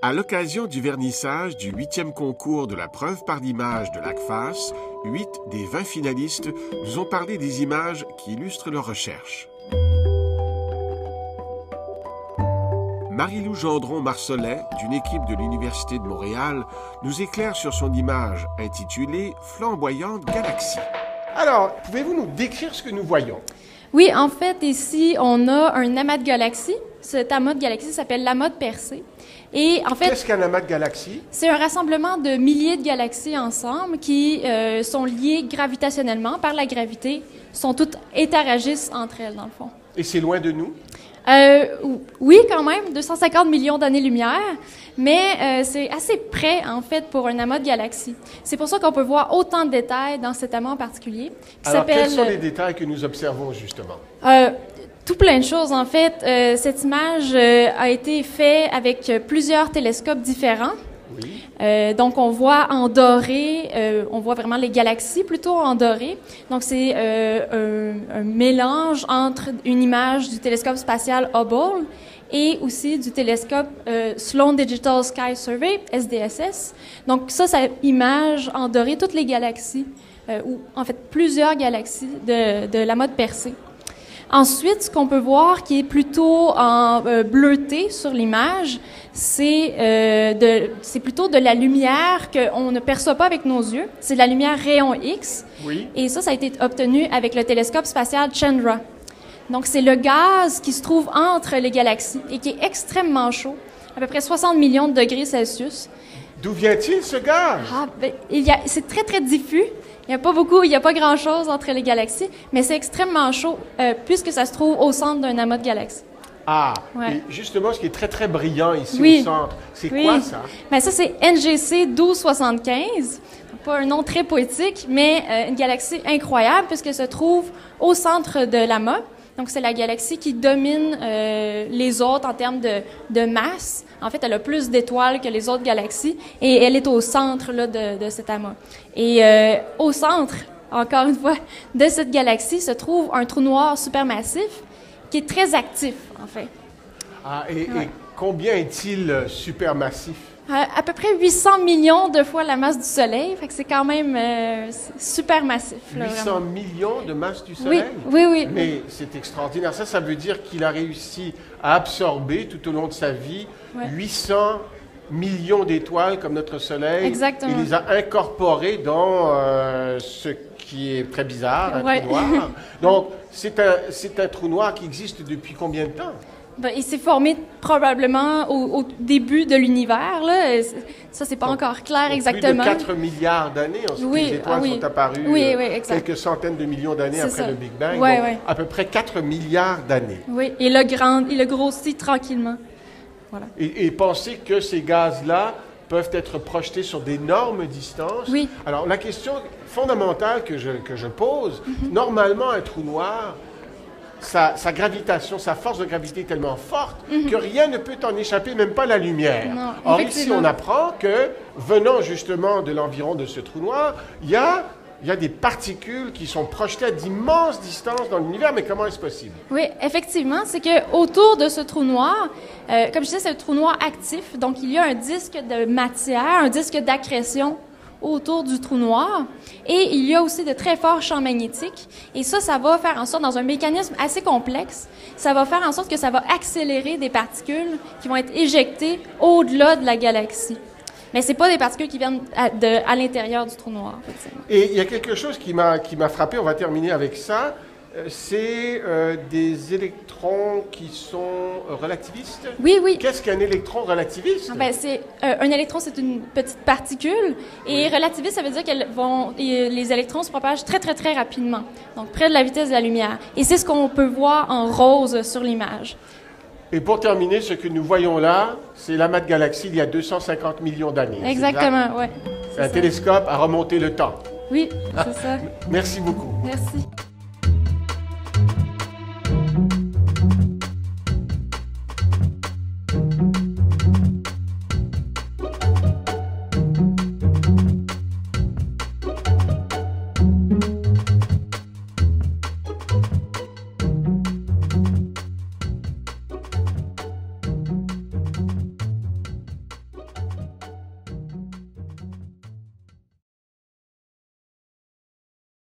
À l'occasion du vernissage du 8e concours de la preuve par l'image de l'ACFAS, 8 des 20 finalistes nous ont parlé des images qui illustrent leurs recherches. Marie-Lou Gendron-Marcelet, d'une équipe de l'Université de Montréal, nous éclaire sur son image intitulée « Flamboyante galaxie ». Alors, pouvez-vous nous décrire ce que nous voyons? Oui, en fait, ici, on a un amas de galaxies. Cet amas de galaxies s'appelle l'amas de Persée. Et en fait, qu'est-ce qu'un amas de galaxies? C'est un rassemblement de milliers de galaxies ensemble qui sont liées gravitationnellement par la gravité, sont toutes interagissent entre elles, dans le fond. Et c'est loin de nous? Oui, quand même, 250 millions d'années-lumière, mais c'est assez près, en fait, pour un amas de galaxies. C'est pour ça qu'on peut voir autant de détails dans cet amas en particulier. Alors, quels sont les détails que nous observons, justement? Tout plein de choses, en fait. Cette image a été faite avec plusieurs télescopes différents. Oui. Donc, on voit en doré, on voit vraiment les galaxies plutôt en doré. Donc, c'est un mélange entre une image du télescope spatial Hubble et aussi du télescope Sloan Digital Sky Survey, SDSS. Donc, ça image en doré toutes les galaxies, ou en fait plusieurs galaxies de l'amas de Persée. Ensuite, ce qu'on peut voir qui est plutôt en bleuté sur l'image, c'est plutôt de la lumière qu'on ne perçoit pas avec nos yeux. C'est de la lumière rayon X. Oui. Et ça a été obtenu avec le télescope spatial Chandra. Donc, c'est le gaz qui se trouve entre les galaxies et qui est extrêmement chaud, à peu près 60 millions de degrés Celsius. D'où vient-il, ce gaz? C'est très, très diffus. Il n'y a pas grand-chose entre les galaxies, mais c'est extrêmement chaud puisque ça se trouve au centre d'un amas de galaxies. Ah, ouais. Et justement, ce qui est très, très brillant ici oui. au centre, c'est oui. quoi ça? Bien, ça, c'est NGC 1275. Pas un nom très poétique, mais une galaxie incroyable puisqu'elle se trouve au centre de l'amas. Donc, c'est la galaxie qui domine les autres en termes de masse. En fait, elle a plus d'étoiles que les autres galaxies et elle est au centre là, de cet amas. Et au centre, encore une fois, de cette galaxie se trouve un trou noir supermassif qui est très actif, en fait. Ah, et combien est-il supermassif? À peu près 800 millions de fois la masse du Soleil, fait que c'est quand même super massif. Là, 800 vraiment. millions de masse du Soleil? Oui. Mais c'est extraordinaire. Ça veut dire qu'il a réussi à absorber tout au long de sa vie 800 millions d'étoiles comme notre Soleil. Exactement. Il les a incorporées dans ce qui est très bizarre, un trou noir. Donc, c'est un trou noir qui existe depuis combien de temps? Ben, il s'est formé probablement au début de l'univers. Là. Ça, c'est pas encore clair exactement. Plus de 4 milliards d'années. Ensuite, les étoiles sont apparues quelques centaines de millions d'années après le Big Bang. Donc, à peu près 4 milliards d'années. Oui, et il a grossi tranquillement. Voilà. Et penser que ces gaz-là peuvent être projetés sur d'énormes distances. Oui. Alors, la question fondamentale que je pose, normalement, un trou noir, sa gravitation, sa force de gravité est tellement forte que rien ne peut en échapper, même pas la lumière. Non, or, ici, on apprend que, venant justement de l'environ de ce trou noir, il y a des particules qui sont projetées à d'immenses distances dans l'univers, mais comment est-ce possible? Oui, effectivement, c'est que autour de ce trou noir, comme je disais, c'est un trou noir actif, donc il y a un disque de matière, un disque d'accrétion autour du trou noir, et il y a aussi de très forts champs magnétiques, et ça va faire en sorte, dans un mécanisme assez complexe, ça va faire en sorte que ça va accélérer des particules qui vont être éjectées au-delà de la galaxie. Mais c'est pas des particules qui viennent à l'intérieur du trou noir. Et il y a quelque chose qui m'a frappé, on va terminer avec ça, c'est des électrons qui sont relativistes. Oui. Qu'est-ce qu'un électron relativiste? Un électron, c'est une petite particule, et relativiste, ça veut dire que les électrons se propagent très, très, très rapidement, donc près de la vitesse de la lumière. Et c'est ce qu'on peut voir en rose sur l'image. Et pour terminer, ce que nous voyons là, c'est l'amas de galaxies il y a 250 millions d'années. Exactement, oui. C'est un télescope à remonter le temps. Oui, c'est ça. Merci beaucoup. Merci.